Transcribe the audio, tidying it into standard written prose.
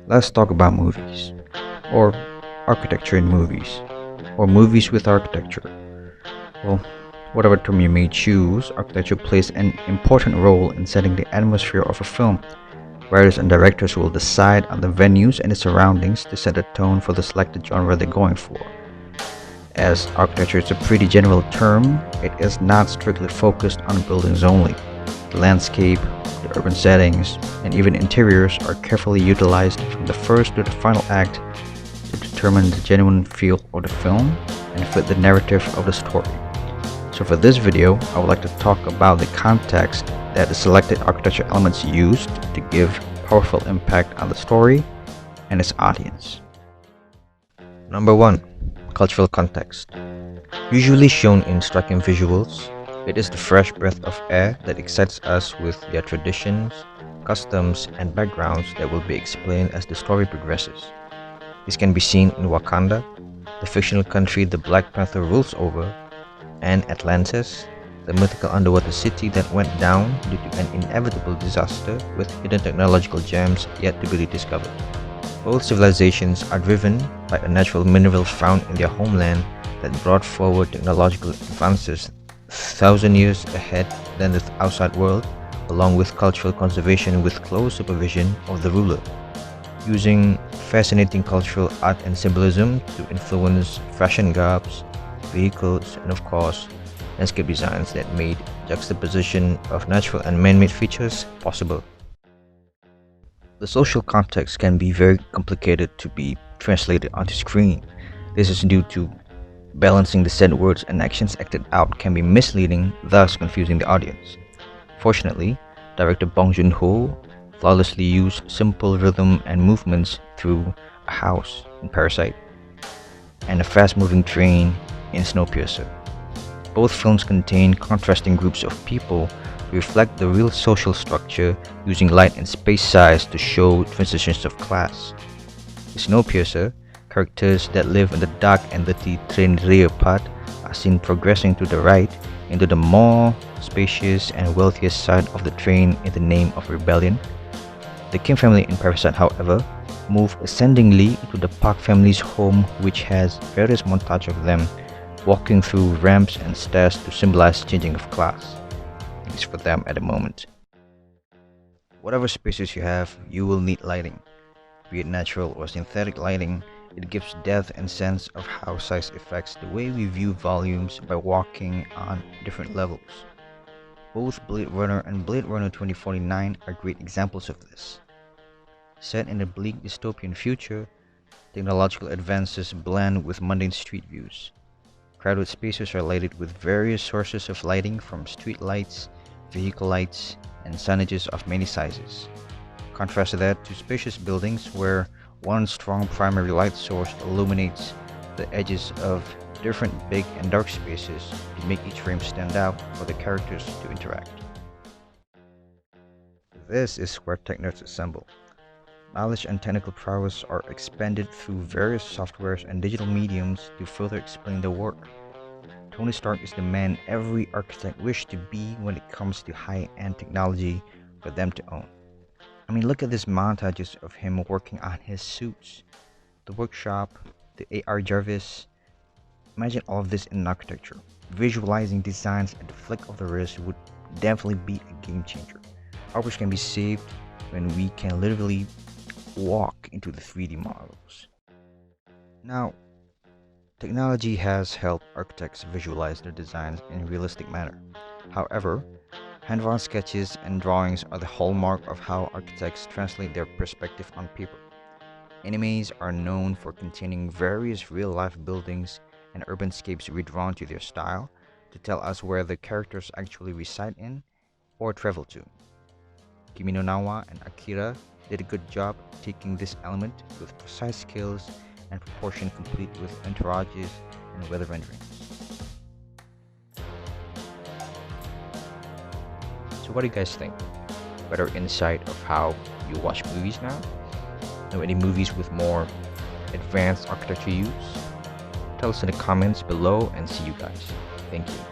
Let's talk about movies, or architecture in movies, or movies with architecture. Well, whatever term you may choose, architecture plays an important role in setting the atmosphere of a film. Writers and directors will decide on the venues and the surroundings to set the tone for the selected genre they're going for. As architecture is a pretty general term, it is not strictly focused on buildings only. The landscape, the urban settings, and even interiors are carefully utilized from the first to the final act to determine the genuine feel of the film and fit the narrative of the story. So for this video, I would like to talk about the context that the selected architecture elements used to give powerful impact on the story and its audience. Number 1. Cultural context. Usually shown in striking visuals, it is the fresh breath of air that excites us with their traditions, customs, and backgrounds that will be explained as the story progresses. This can be seen in Wakanda, the fictional country the Black Panther rules over, and Atlantis, the mythical underwater city that went down due to an inevitable disaster with hidden technological gems yet to be rediscovered. Both civilizations are driven by a natural mineral found in their homeland that brought forward technological advances 1,000 years ahead than the outside world, along with cultural conservation with close supervision of the ruler, using fascinating cultural art and symbolism to influence fashion garbs, vehicles, and of course, landscape designs that made juxtaposition of natural and man-made features possible. The social context can be very complicated to be translated onto screen. This is due to balancing the said words and actions acted out can be misleading, thus confusing the audience. Fortunately, director Bong Joon-ho flawlessly used simple rhythm and movements through a house in Parasite and a fast-moving train in Snowpiercer. Both films contain contrasting groups of people to reflect the real social structure using light and space size to show transitions of class. In Snowpiercer, characters that live in the dark and dirty train rear part are seen progressing to the right into the more spacious and wealthier side of the train in the name of rebellion. The Kim family in Parasite, however, move ascendingly to the Park family's home, which has various montage of them walking through ramps and stairs to symbolize changing of class, at least for them at the moment. Whatever spaces you have, you will need lighting. Be it natural or synthetic lighting, it gives depth and sense of how size affects the way we view volumes by walking on different levels. Both Blade Runner and Blade Runner 2049 are great examples of this. Set in a bleak dystopian future, technological advances blend with mundane street views. Crowded spaces are lighted with various sources of lighting from street lights, vehicle lights, and signages of many sizes. Contrast that to spacious buildings where one strong primary light source illuminates the edges of different big and dark spaces to make each frame stand out for the characters to interact. This is where tech nerds assemble. Knowledge and technical prowess are expanded through various softwares and digital mediums to further explain their work. Tony Stark is the man every architect wishes to be when it comes to high-end technology for them to own. I mean, look at these montages of him working on his suits, the workshop, the AR Jarvis. Imagine all of this in architecture. Visualizing designs at the flick of the wrist would definitely be a game changer. Hours can be saved when we can literally walk into the 3D models. Now, technology has helped architects visualize their designs in a realistic manner. However, hand-drawn sketches and drawings are the hallmark of how architects translate their perspective on paper. Animes are known for containing various real-life buildings and urbanscapes redrawn to their style to tell us where the characters actually reside in or travel to. Kimi no Na wa and Akira did a good job taking this element with precise scales and proportion complete with entourages and weather renderings. So what do you guys think? Better insight of how you watch movies now? Know any movies with more advanced architecture use? Tell us in the comments below and see you guys. Thank you.